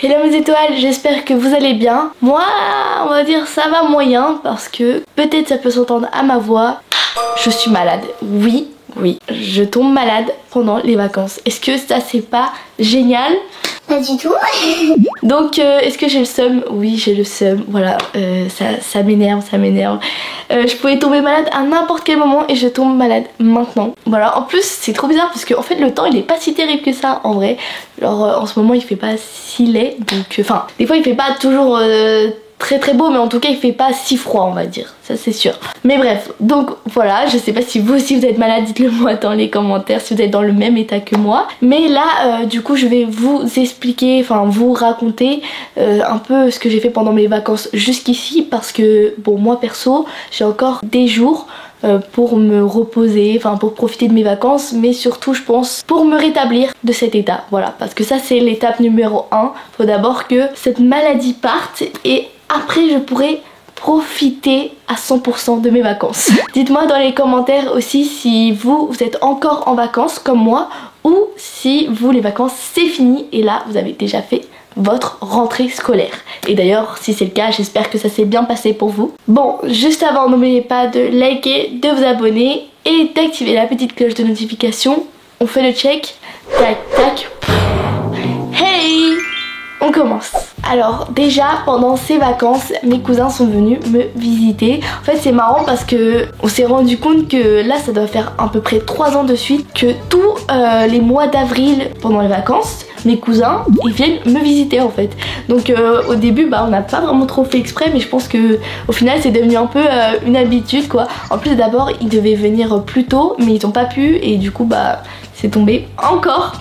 Hello mes étoiles, j'espère que vous allez bien. Moi, on va dire ça va moyen parce que peut-être ça peut s'entendre à ma voix. Je suis malade, oui, je tombe malade pendant les vacances. Est-ce que ça c'est pas génial? Pas du tout. Donc est-ce que j'ai le seum? Oui, j'ai le seum, voilà, ça m'énerve. Je pouvais tomber malade à n'importe quel moment et je tombe malade maintenant. Voilà, en plus c'est trop bizarre parce que en fait le temps il est pas si terrible que ça en vrai. Genre en ce moment il fait pas si laid, donc enfin des fois il fait pas toujours très beau, mais en tout cas il fait pas si froid, on va dire, ça c'est sûr. Mais bref, donc voilà, je sais pas si vous aussi vous êtes malade, dites-le moi dans les commentaires si vous êtes dans le même état que moi. Mais là du coup je vais vous expliquer, enfin vous raconter un peu ce que j'ai fait pendant mes vacances jusqu'ici, parce que bon, moi perso j'ai encore des jours pour me reposer, enfin pour profiter de mes vacances, mais surtout je pense pour me rétablir de cet état, voilà, parce que ça c'est l'étape numéro 1. Faut d'abord que cette maladie parte et après je pourrai profiter à 100% de mes vacances. Dites-moi dans les commentaires aussi si vous êtes encore en vacances comme moi, ou si vous les vacances c'est fini et là vous avez déjà fait votre rentrée scolaire. Et d'ailleurs si c'est le cas, j'espère que ça s'est bien passé pour vous. Bon, juste avant, n'oubliez pas de liker, de vous abonner et d'activer la petite cloche de notification. On fait le check, tac tac. Hey, on commence. Alors déjà pendant ces vacances mes cousins sont venus me visiter. En fait c'est marrant parce que on s'est rendu compte que là ça doit faire à peu près 3 ans de suite que tous les mois d'avril pendant les vacances mes cousins ils viennent me visiter en fait. Donc au début bah on n'a pas vraiment trop fait exprès, mais je pense que au final c'est devenu un peu une habitude quoi. En plus d'abord ils devaient venir plus tôt mais ils n'ont pas pu et du coup bah c'est tombé encore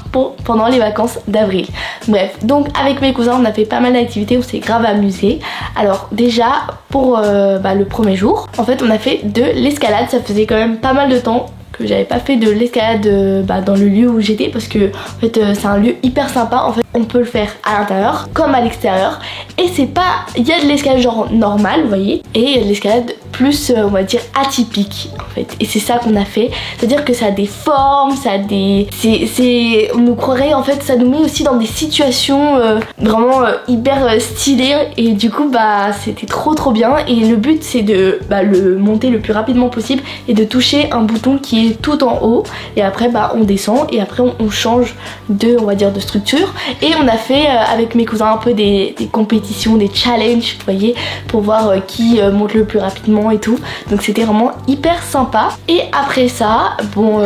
pendant les vacances d'avril. Bref, donc avec mes cousins on a fait pas mal d'activités, on s'est grave amusé. Alors déjà pour le premier jour, en fait on a fait de l'escalade. Ça faisait quand même pas mal de temps que j'avais pas fait de l'escalade dans le lieu où j'étais, parce que en fait c'est un lieu hyper sympa. En fait on peut le faire à l'intérieur comme à l'extérieur, et c'est pas, il y a de l'escalade genre normale vous voyez, et il y a de l'escalade plus on va dire atypique en fait, et c'est ça qu'on a fait. C'est à dire que ça a des formes, ça a des, on nous croirait en fait, ça nous met aussi dans des situations vraiment hyper stylées, et du coup bah c'était trop bien. Et le but c'est de le monter le plus rapidement possible et de toucher un bouton qui est tout en haut, et après bah on descend et après on change de, on va dire, de structure. Et on a fait avec mes cousins un peu des compétitions, des challenges vous voyez, pour voir qui monte le plus rapidement et tout. Donc c'était vraiment hyper sympa. Et après ça bon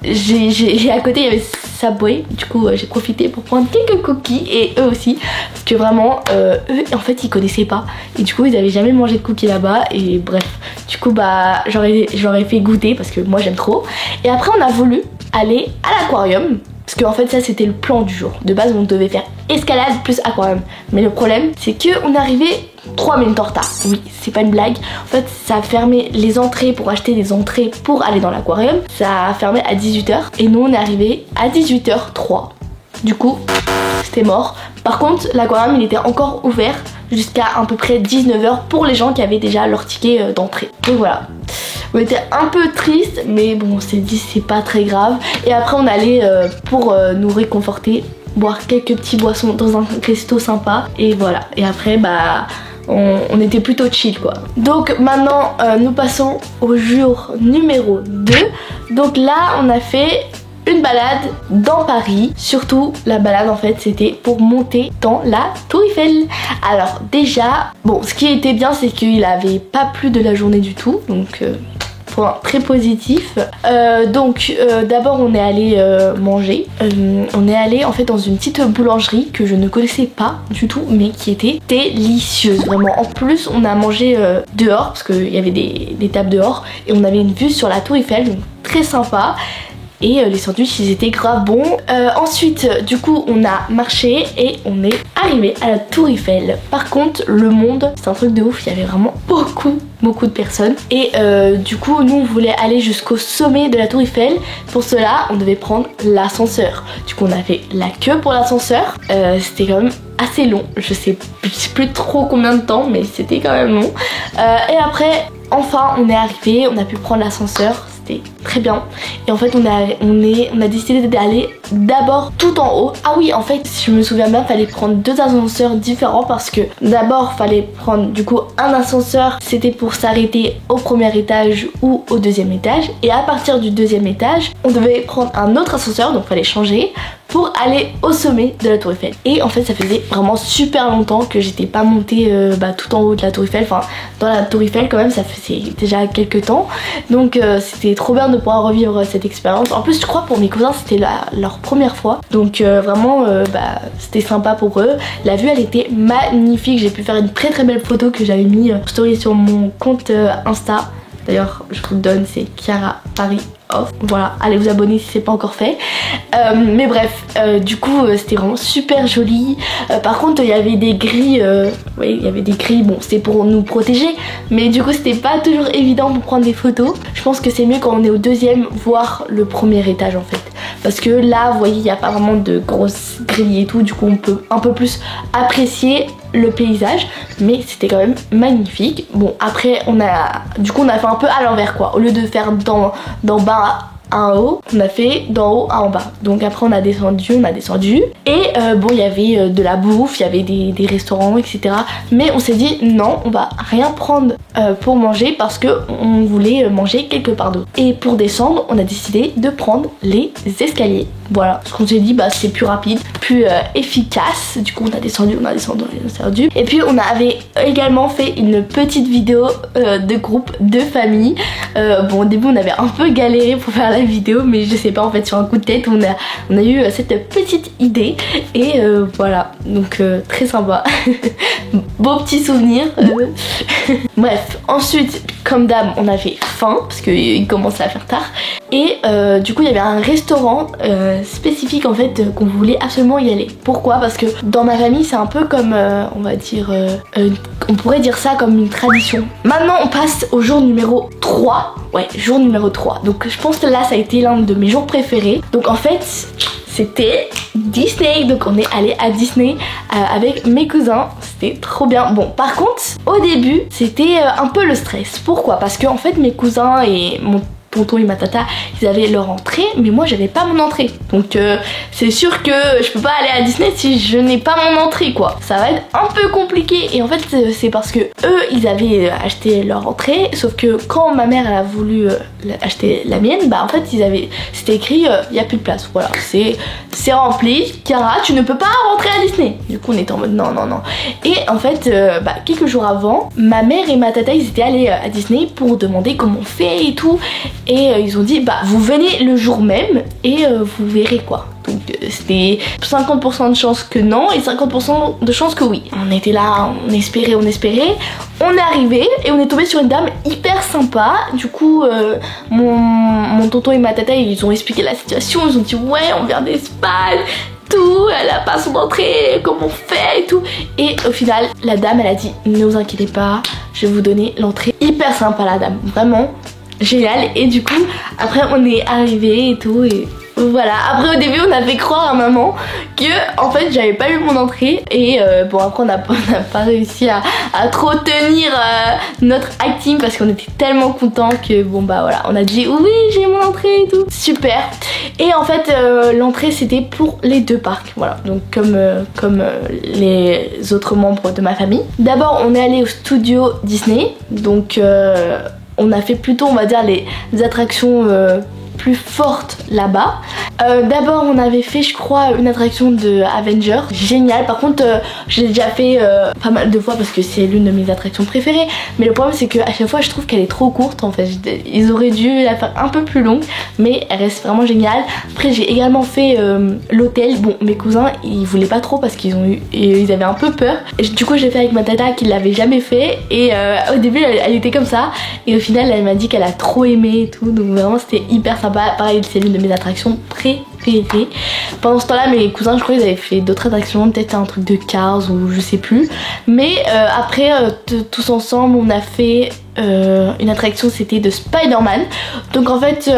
j'ai à côté il y avait Subway, du coup j'ai profité pour prendre quelques cookies, et eux aussi parce que vraiment eux en fait ils connaissaient pas, et du coup ils avaient jamais mangé de cookies là-bas, et bref du coup bah j'aurais fait goûter parce que moi j'aime trop. Et après on a voulu aller à l'aquarium, parce qu'en fait ça c'était le plan du jour. De base on devait faire escalade plus aquarium, mais le problème c'est qu'on est arrivé 3 minutes en retard. Oui, c'est pas une blague. En fait ça a fermé les entrées pour acheter des entrées pour aller dans l'aquarium. Ça a fermé à 18h et nous on est arrivé à 18h03. Du coup c'était mort. Par contre l'aquarium il était encore ouvert jusqu'à à peu près 19h pour les gens qui avaient déjà leur ticket d'entrée. Donc voilà, on était un peu triste, mais bon on s'est dit c'est pas très grave. Et après on allait pour nous réconforter, boire quelques petits boissons dans un resto sympa, et voilà. Et après bah on était plutôt chill quoi. Donc maintenant nous passons au jour numéro 2. Donc là on a fait une balade dans Paris. Surtout la balade en fait c'était pour monter dans la Tour Eiffel. Alors déjà bon, ce qui était bien c'est qu'il avait pas plu de la journée du tout, donc point très positif. D'abord on est allé manger. On est allé en fait dans une petite boulangerie que je ne connaissais pas du tout, mais qui était délicieuse vraiment. En plus on a mangé dehors parce qu'il y avait des tables dehors, et on avait une vue sur la Tour Eiffel, donc très sympa. Et les sandwichs ils étaient grave bons. Ensuite du coup on a marché et on est arrivé à la Tour Eiffel. Par contre le monde c'est un truc de ouf, il y avait vraiment beaucoup de personnes. Et du coup nous on voulait aller jusqu'au sommet de la Tour Eiffel. Pour cela on devait prendre l'ascenseur. Du coup on a fait la queue pour l'ascenseur. C'était quand même assez long, je sais plus trop combien de temps, mais c'était quand même long. Et après enfin on est arrivé, on a pu prendre l'ascenseur. c'était très bien. Et en fait on a décidé d'aller d'abord tout en haut. Ah oui, en fait si je me souviens bien, fallait prendre 2 ascenseurs différents parce que d'abord fallait prendre du coup un ascenseur, c'était pour s'arrêter au premier étage ou au deuxième étage, et à partir du deuxième étage on devait prendre un autre ascenseur, donc fallait changer pour aller au sommet de la Tour Eiffel. Et en fait ça faisait vraiment super longtemps que j'étais pas montée tout en haut de la Tour Eiffel, enfin dans la Tour Eiffel quand même, ça faisait déjà quelques temps, donc c'était trop bien de pouvoir revivre cette expérience. En plus je crois pour mes cousins c'était leur première fois, donc vraiment c'était sympa pour eux. La vue elle était magnifique, j'ai pu faire une très belle photo que j'avais mis story sur mon compte Insta. D'ailleurs je vous le donne, c'est Chiara Paris Off. Voilà, allez vous abonner si c'est pas encore fait. Mais bref, du coup c'était vraiment super joli. Par contre il y avait des grilles, oui il y avait des grilles, bon c'était pour nous protéger, mais du coup c'était pas toujours évident pour prendre des photos. Je pense que c'est mieux quand on est au deuxième, voire le premier étage en fait. Parce que là vous voyez il n'y a pas vraiment de grosses grilles et tout, du coup on peut un peu plus apprécier le paysage, mais c'était quand même magnifique. Bon après on a fait un peu à l'envers quoi, au lieu de faire d'en bas à en haut, on a fait d'en haut à en bas. Donc après on a descendu et bon il y avait de la bouffe, il y avait des restaurants etc, mais on s'est dit non, on va rien prendre pour manger parce que on voulait manger quelque part d'autre. Et pour descendre on a décidé de prendre les escaliers. Voilà, parce qu'on s'est dit bah c'est plus rapide, plus efficace. Du coup on a descendu. Et puis on avait également fait une petite vidéo de groupe de famille. Bon au début on avait un peu galéré pour faire la vidéo, mais je sais pas, en fait sur un coup de tête on a eu cette petite idée et voilà, donc très sympa. Beau petit souvenir. Bref, ensuite comme d'hab on avait faim parce qu'il commençait à faire tard et du coup il y avait un restaurant spécifique en fait qu'on voulait absolument y aller. Pourquoi? Parce que dans ma famille c'est un peu comme on va dire on pourrait dire ça comme une tradition. Maintenant on passe au jour numéro 3. Ouais, jour numéro 3. Donc je pense que là ça a été l'un de mes jours préférés. Donc en fait c'était Disney, donc on est allé à Disney avec mes cousins, c'était trop bien. Bon par contre au début c'était un peu le stress. Pourquoi? Parce que en fait mes cousins et mon tonton et ma tata ils avaient leur entrée, mais moi j'avais pas mon entrée, donc c'est sûr que je peux pas aller à Disney si je n'ai pas mon entrée quoi, ça va être un peu compliqué. Et en fait c'est parce que eux ils avaient acheté leur entrée, sauf que quand ma mère elle a voulu acheter la mienne, bah en fait c'était écrit il y a plus de place, voilà, c'est rempli, Chiara tu ne peux pas rentrer à Disney. Du coup on était en mode non. Et en fait quelques jours avant ma mère et ma tata ils étaient allés à Disney pour demander comment on fait et tout, et ils ont dit bah vous venez le jour même et vous verrez quoi. Donc c'était 50% de chance que non et 50% de chance que oui. On était là, on espérait. On est arrivé et on est tombé sur une dame hyper sympa. Du coup mon tonton et ma tata ils ont expliqué la situation. Ils ont dit ouais on vient d'Espagne, tout, elle a pas son entrée, comment on fait et tout. Et au final la dame elle a dit ne vous inquiétez pas, je vais vous donner l'entrée. Hyper sympa la dame, vraiment génial. Et du coup après on est arrivé et tout et voilà. Après au début on a fait croire à maman que en fait j'avais pas eu mon entrée et bon après on n'a pas réussi à trop tenir notre acting parce qu'on était tellement contents que bon bah voilà on a dit oui j'ai mon entrée et tout, super. Et en fait l'entrée c'était pour les deux parcs, voilà, donc comme les autres membres de ma famille. D'abord on est allé au studio Disney, donc on a fait plutôt on va dire les attractions plus forte là-bas. D'abord on avait fait je crois une attraction de Avengers, génial. Par contre je l'ai déjà fait pas mal de fois parce que c'est l'une de mes attractions préférées, mais le problème c'est qu'à chaque fois je trouve qu'elle est trop courte en fait. Ils auraient dû la faire un peu plus longue, mais elle reste vraiment géniale. Après j'ai également fait l'hôtel. Bon mes cousins ils voulaient pas trop parce ils avaient un peu peur, et du coup j'ai fait avec ma tata qui l'avait jamais fait, et au début elle était comme ça et au final elle m'a dit qu'elle a trop aimé et tout, donc vraiment c'était hyper sympa. Pareil c'est l'une de mes attractions préférées. Pendant ce temps là mes cousins je crois ils avaient fait d'autres attractions, peut-être un truc de Cars ou je sais plus, mais après tous ensemble on a fait une attraction, c'était de Spider-Man. Donc en fait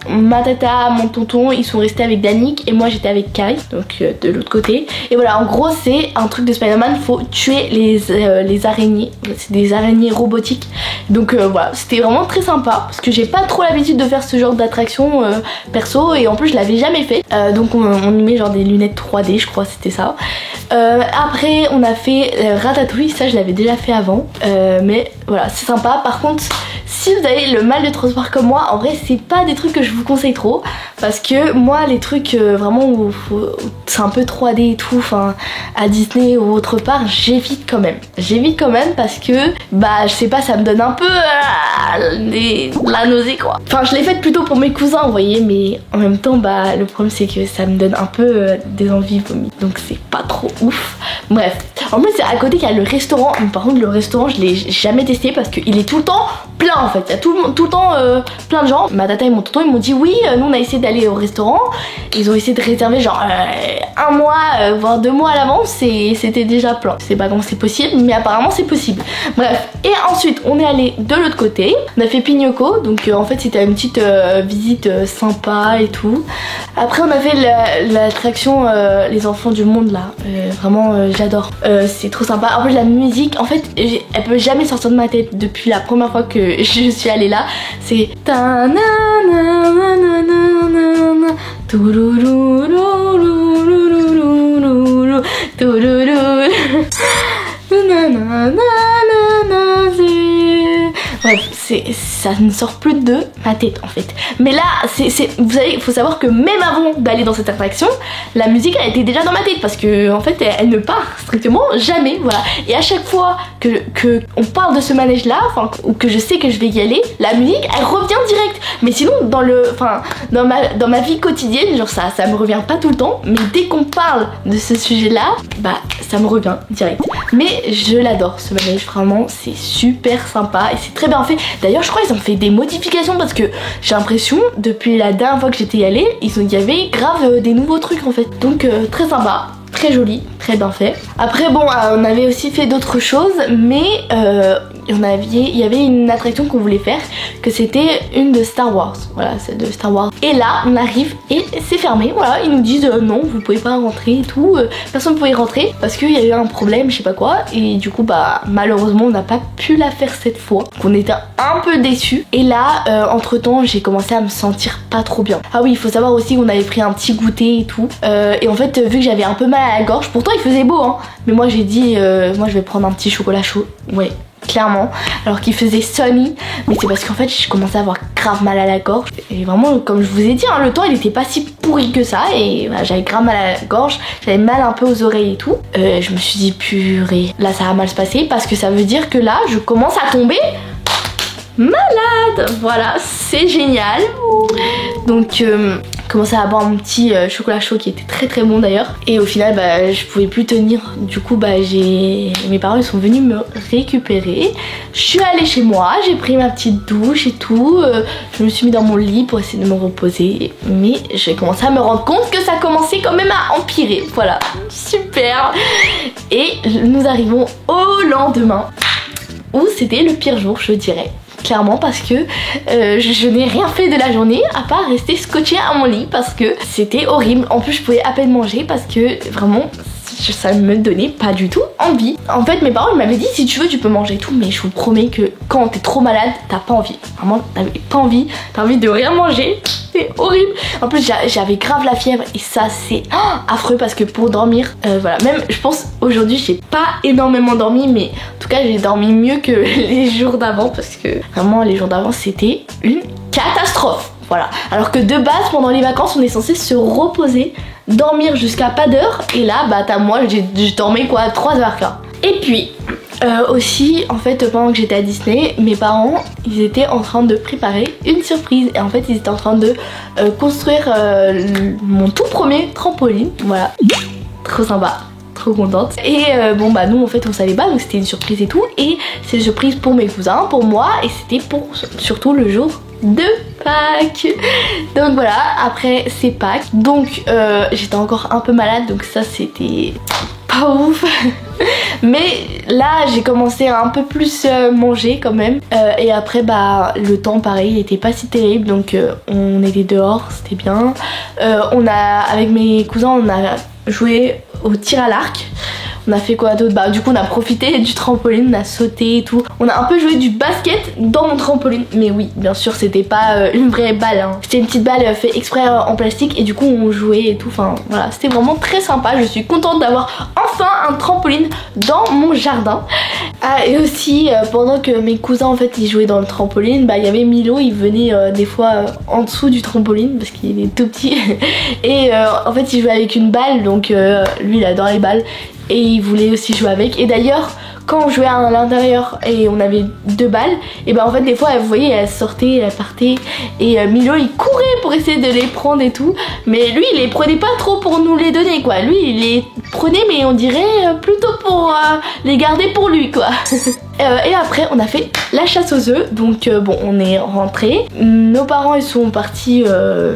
ma tata, mon tonton, ils sont restés avec Danick et moi j'étais avec Kai, donc de l'autre côté. Et voilà, en gros c'est un truc de Spider-Man, faut tuer les araignées, c'est des araignées robotiques. Donc voilà, c'était vraiment très sympa parce que j'ai pas trop l'habitude de faire ce genre d'attraction perso, et en plus je l'avais jamais fait. Donc on y met genre des lunettes 3D, je crois c'était ça. Après on a fait Ratatouille, ça je l'avais déjà fait avant, mais voilà c'est sympa. Par contre si vous avez le mal de transport comme moi, en vrai c'est pas des trucs que je vous conseille trop, parce que moi les trucs vraiment où c'est un peu 3D et tout, enfin à Disney ou autre part, j'évite quand même parce que bah je sais pas, ça me donne un peu la nausée quoi. Enfin je l'ai faite plutôt pour mes cousins vous voyez, mais en même temps bah le problème c'est que ça me donne un peu des envies vomi, donc c'est pas trop ouf. Bref, en plus c'est à côté qu'il y a le restaurant, mais par contre le restaurant je l'ai jamais testé parce qu'il est tout le temps plein en fait, il y a tout le temps plein de gens. Ma tata et mon tonton ils m'ont dit oui, nous on a essayé d'aller au restaurant, ils ont essayé de réserver genre un mois voire 2 mois à l'avance et c'était déjà plein. Je sais pas comment c'est possible, mais apparemment c'est possible. Bref, et ensuite on est allé de l'autre côté, on a fait Pignocco, donc en fait c'était une petite visite sympa et tout. Après on a fait l'attraction les enfants du monde là, vraiment j'adore, c'est trop sympa. En plus la musique en fait elle peut jamais sortir de ma tête depuis la première fois que je suis allée là, c'est ta na na na na na na bref, ça ne sort plus de ma tête en fait. Mais là, vous savez, il faut savoir que même avant d'aller dans cette attraction, la musique elle était déjà dans ma tête parce que en fait elle ne part strictement jamais, voilà. Et à chaque fois que on parle de ce manège là, enfin ou que je sais que je vais y aller, la musique elle revient direct. Mais sinon dans ma vie quotidienne, genre ça me revient pas tout le temps, mais dès qu'on parle de ce sujet là, bah ça me revient direct. Mais je l'adore ce manège, vraiment c'est super sympa et c'est très bien fait. D'ailleurs je crois qu'ils ont fait des modifications parce que j'ai l'impression depuis la dernière fois que j'étais allée, il y avait grave des nouveaux trucs en fait. Donc très sympa, très joli, très bien fait. Après bon on avait aussi fait d'autres choses, mais il y avait une attraction qu'on voulait faire, que c'était une de Star Wars, voilà, c'est de Star Wars. Et là on arrive et c'est fermé, voilà, ils nous disent non vous pouvez pas rentrer et tout, personne ne pouvait rentrer parce qu'il y a eu un problème, je sais pas quoi, et du coup bah malheureusement on n'a pas pu la faire cette fois, qu'on était un peu déçus. Et là entre temps j'ai commencé à me sentir pas trop bien. Ah oui, il faut savoir aussi qu'on avait pris un petit goûter et tout, et en fait vu que j'avais un peu mal à la gorge, pourtant il faisait beau hein, mais moi j'ai dit moi je vais prendre un petit chocolat chaud, ouais clairement, alors qu'il faisait sunny, mais c'est parce qu'en fait je commençais à avoir grave mal à la gorge, et vraiment comme je vous ai dit hein, le temps il était pas si pourri que ça, et bah, j'avais grave mal à la gorge, j'avais mal un peu aux oreilles et tout. Je me suis dit purée, là ça va mal se passer parce que ça veut dire que là je commence à tomber malade, voilà, c'est génial. Donc commençais à boire mon petit chocolat chaud qui était très très bon d'ailleurs, et au final bah je pouvais plus tenir, du coup bah mes parents ils sont venus me récupérer, je suis allée chez moi, j'ai pris ma petite douche et tout, je me suis mis dans mon lit pour essayer de me reposer, mais j'ai commencé à me rendre compte que ça commençait quand même à empirer, voilà, super. Et nous arrivons au lendemain où c'était le pire jour je dirais, clairement, parce que je n'ai rien fait de la journée à part rester scotchée à mon lit parce que c'était horrible. En plus je pouvais à peine manger parce que vraiment ça me donnait pas du tout envie. En fait mes parents ils m'avaient dit si tu veux tu peux manger et tout, mais je vous promets que quand t'es trop malade t'as pas envie, vraiment t'avais pas envie, t'as envie de rien manger, c'est horrible. En plus j'avais grave la fièvre et ça c'est affreux parce que pour dormir voilà, même je pense aujourd'hui j'ai pas énormément dormi, mais en tout cas j'ai dormi mieux que les jours d'avant parce que vraiment les jours d'avant c'était une catastrophe. Voilà. Alors que de base pendant les vacances on est censé se reposer, dormir jusqu'à pas d'heure, et là bah moi j'ai dormi quoi 3 heures quoi. Et puis aussi en fait pendant que j'étais à Disney, mes parents ils étaient en train de préparer une surprise, et en fait ils étaient en train de construire mon tout premier trampoline, voilà, trop sympa, trop contente. Et bon bah nous en fait on savait pas, donc c'était une surprise et tout, et c'est une surprise pour mes cousins, pour moi, et c'était pour surtout le jour de Pâques. Donc voilà, après c'est Pâques, donc j'étais encore un peu malade, donc ça c'était pas pas ouf. Mais là j'ai commencé à un peu plus manger quand même. Et après bah le temps pareil il était pas si terrible. Donc on était dehors, c'était bien. Avec mes cousins on a joué au tir à l'arc. On a fait quoi d'autre? Bah du coup on a profité du trampoline, on a sauté et tout. On a un peu joué du basket dans mon trampoline. Mais oui, bien sûr c'était pas une vraie balle hein. C'était une petite balle faite exprès en plastique. Et du coup on jouait et tout. Enfin voilà, c'était vraiment très sympa. Je suis contente d'avoir enfin un trampoline dans mon jardin. Ah et aussi pendant que mes cousins en fait ils jouaient dans le trampoline, bah il y avait Milo, il venait des fois en dessous du trampoline parce qu'il est tout petit. Et en fait il jouait avec une balle. Donc lui il adore les balles. Et il voulait aussi jouer avec. Et d'ailleurs quand on jouait à l'intérieur et on avait 2 balles, et ben en fait des fois vous voyez elle sortait, elle partait. Et Milo il courait pour essayer de les prendre et tout. Mais lui il les prenait pas trop pour nous les donner quoi. Lui il les prenait mais on dirait plutôt pour les garder pour lui quoi. Et après on a fait la chasse aux œufs. Donc bon on est rentré. Nos parents ils sont partis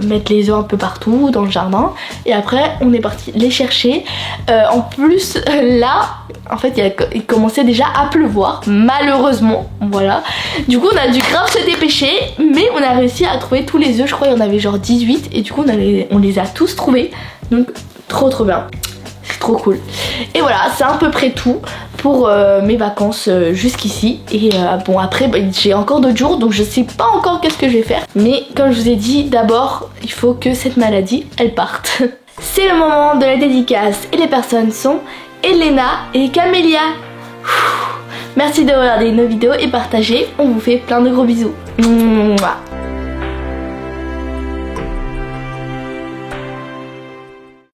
mettre les œufs un peu partout dans le jardin. Et après on est parti les chercher. En plus là en fait il commençait déjà à pleuvoir malheureusement. Voilà. Du coup on a dû grave se dépêcher. Mais on a réussi à trouver tous les œufs. Je crois qu'il y en avait genre 18. Et du coup on les a tous trouvés. Donc trop bien. C'est trop cool. Et voilà, c'est à peu près tout pour mes vacances jusqu'ici. Et bon après bah, j'ai encore d'autres jours. Donc je sais pas encore qu'est-ce que je vais faire. Mais comme je vous ai dit, d'abord il faut que cette maladie elle parte. C'est le moment de la dédicace. Et les personnes sont Elena et Camélia. Merci de regarder nos vidéos et partager. On vous fait plein de gros bisous. Mouah.